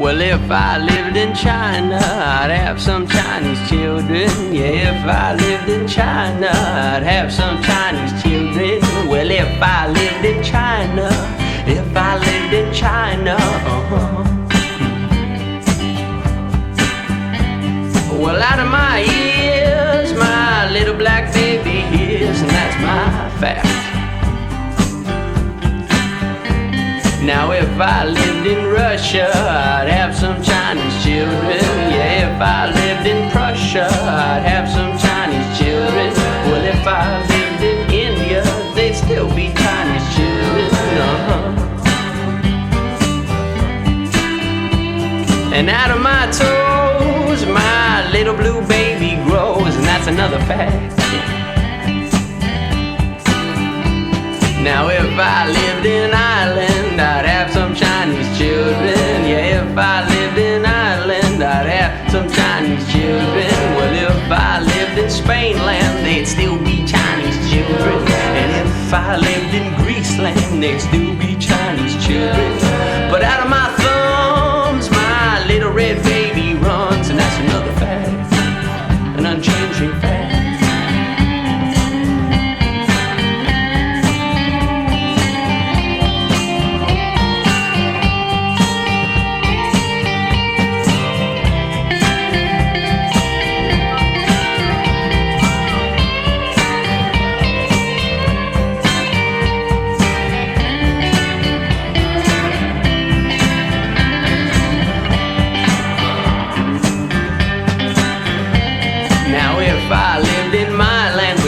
Well, if I lived in China, I'd have some Chinese children. Yeah, if I lived in China, I'd have some Chinese children. Well, if I lived in China, if I lived in China, Well, out of my ears, my little black baby hears, and that's my fact. Now if I lived in Russia, I'd have some Chinese children. Yeah, if I lived in Prussia, I'd have some Chinese children. Well, if I lived in India, they'd still be Chinese children. And out of my toes, my little blue baby grows, and that's another fact. Now if I lived in Ireland, I'd have some Chinese children. Yeah, if I lived in Ireland, I'd have some Chinese children. Well, if I lived in Spainland, they'd still be Chinese children. And if I lived in Greeceland, they'd still be Chinese children. But out of my thumbs, my little red baby runs, and that's another fact, an unchanging fact.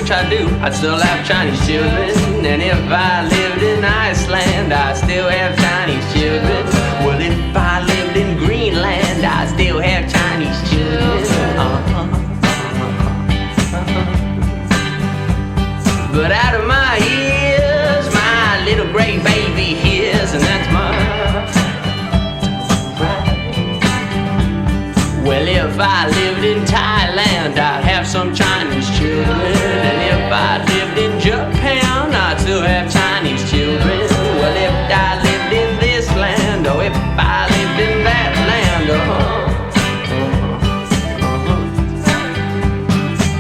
I do, I'd still have Chinese children. And if I lived in Iceland, I'd still have Chinese children. Well, if I lived in Greenland, I'd still have Chinese children. But out of my ears, my little gray baby hears, and that's my pride. Well, if I lived in Thailand, I'd have some Chinese children. And if I lived in Japan, I'd still have Chinese children. Well, if I lived in this land, or if I lived in that land,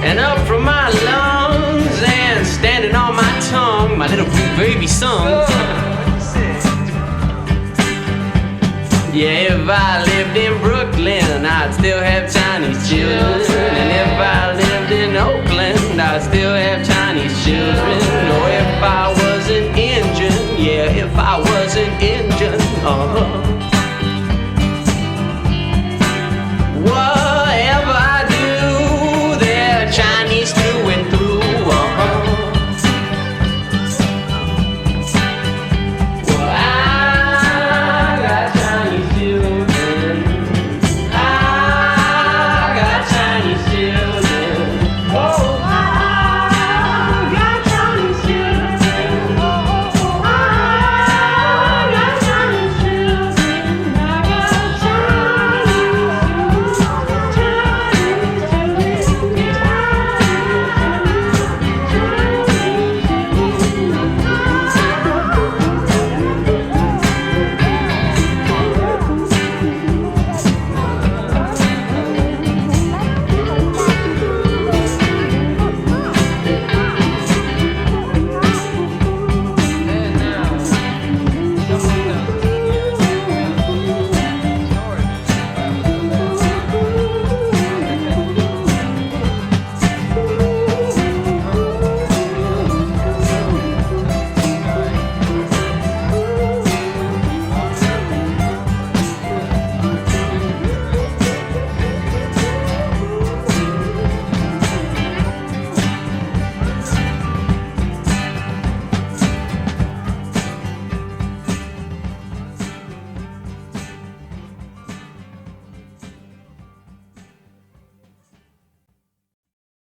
And up from my lungs and standing on my tongue, my little blue baby sung. Yeah, if I lived in Brooklyn, I'd still have Chinese children. And if I lived in Oakland, I'd still have Chinese children. Or if I was an Indian, yeah, if I was an Indian,